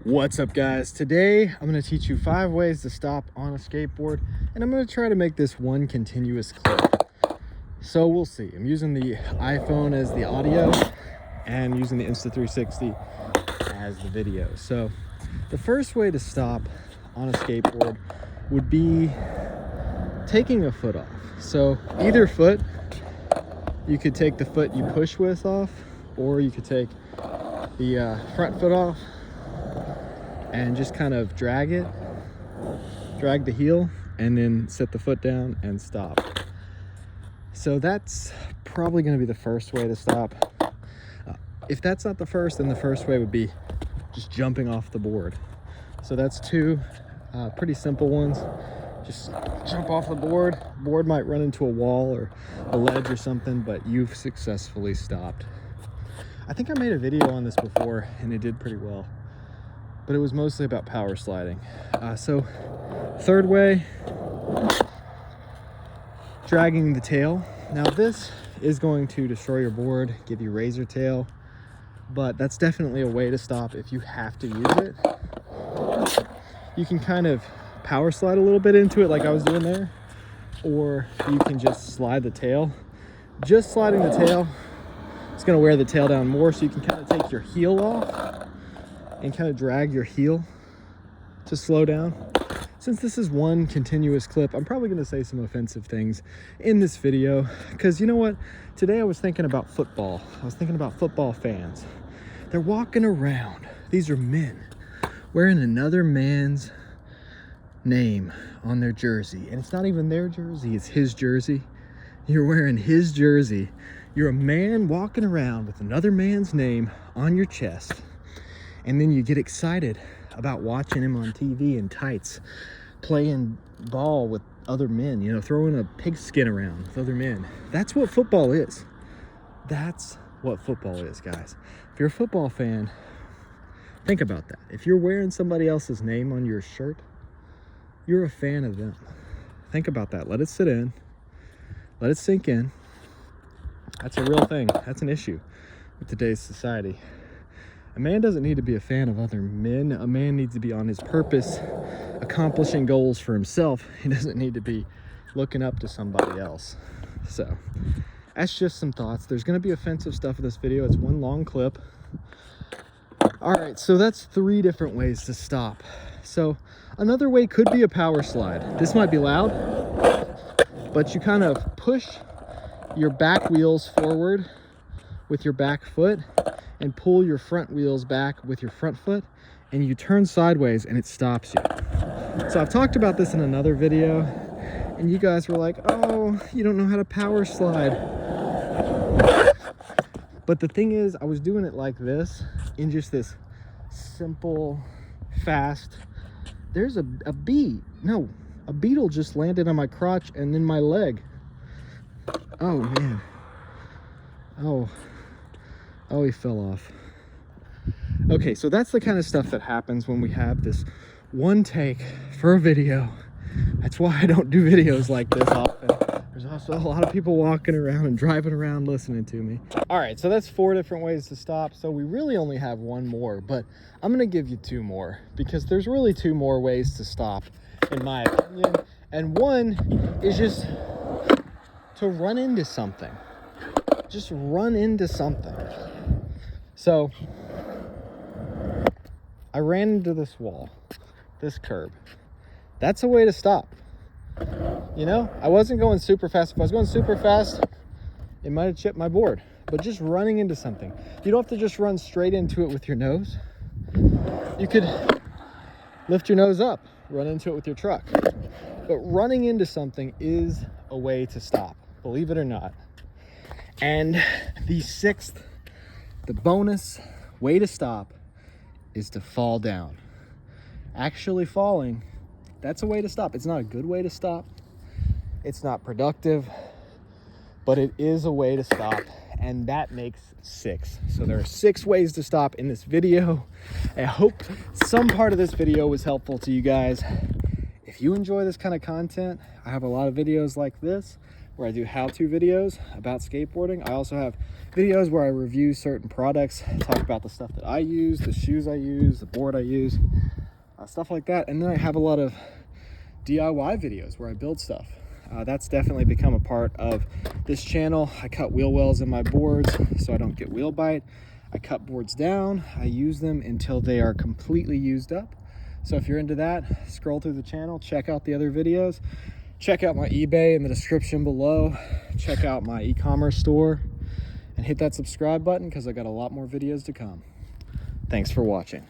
What's up, guys? Today I'm going to teach you 5 ways to stop on a skateboard, and I'm going to try to make this one continuous clip. So we'll see. I'm using the iPhone as the audio and using the Insta360 as the video. So the first way to stop on a skateboard would be taking a foot off. So either foot, you could take the foot you push with off, or you could take the front foot off and just kind of drag the heel, and then set the foot down and stop. So that's probably going to be the first way to stop. If that's not the first, then the first way would be just jumping off the board. So that's 2 pretty simple ones. Just jump off the board. Board might run into a wall or a ledge or something, but you've successfully stopped. I think I made a video on this before and it did pretty well, but it was mostly about power sliding. So third way, dragging the tail. Now this is going to destroy your board, give you razor tail, but that's definitely a way to stop if you have to use it. You can kind of power slide a little bit into it like I was doing there, or you can just slide the tail. Just sliding the tail, it's going to wear the tail down more, so you can kind of take your heel off and kind of drag your heel to slow down. Since this is one continuous clip, I'm probably going to say some offensive things in this video, because you know what? Today I was thinking about football. I was thinking about football fans. They're walking around. These are men wearing another man's name on their jersey, and it's not even their jersey, it's his jersey. You're wearing his jersey. You're a man walking around with another man's name on your chest, and then you get excited about watching him on TV in tights, playing ball with other men, you know, throwing a pigskin around with other men. That's what football is. That's what football is, guys. If you're a football fan, think about that. If you're wearing somebody else's name on your shirt, you're a fan of them. Think about that. Let it sit in. Let it sink in. That's a real thing. That's an issue with today's society. A man doesn't need to be a fan of other men. A man needs to be on his purpose, accomplishing goals for himself. He doesn't need to be looking up to somebody else. So that's just some thoughts. There's going to be offensive stuff in this video. It's one long clip. All right, so that's 3 different ways to stop. So another way could be a power slide. This might be loud, but you kind of push your back wheels forward with your back foot and pull your front wheels back with your front foot, and you turn sideways and it stops you. So I've talked about this in another video, and you guys were like, oh, you don't know how to power slide. But the thing is, I was doing it like this, in just this simple, fast. There's a beetle just landed on my crotch and then my leg. Oh man. Oh, he fell off. Okay, so that's the kind of stuff that happens when we have this one take for a video. That's why I don't do videos like this often. There's also a lot of people walking around and driving around listening to me. All right, so that's 4 different ways to stop. So we really only have 1 more, but I'm gonna give you 2 more, because there's really 2 more ways to stop, in my opinion. And one is just to run into something. Just run into something. So I ran into this wall, this curb. That's a way to stop. You know, I wasn't going super fast. If I was going super fast, it might have chipped my board. But just running into something. You don't have to just run straight into it with your nose. You could lift your nose up, run into it with your truck. But running into something is a way to stop, believe it or not. And the 6th, the bonus way to stop, is to fall down. Actually falling, that's a way to stop. It's not a good way to stop. It's not productive, but it is a way to stop, and that makes 6. So there are 6 ways to stop in this video. I hope some part of this video was helpful to you guys. If you enjoy this kind of content, I have a lot of videos like this where I do how-to videos about skateboarding. I also have videos where I review certain products, talk about the stuff that I use, the shoes I use, the board I use, stuff like that. And then I have a lot of DIY videos where I build stuff. That's definitely become a part of this channel. I cut wheel wells in my boards so I don't get wheel bite. I cut boards down. I use them until they are completely used up. So if you're into that, scroll through the channel, check out the other videos. Check out my eBay in the description below. Check out my e-commerce store and hit that subscribe button because I got a lot more videos to come. Thanks for watching.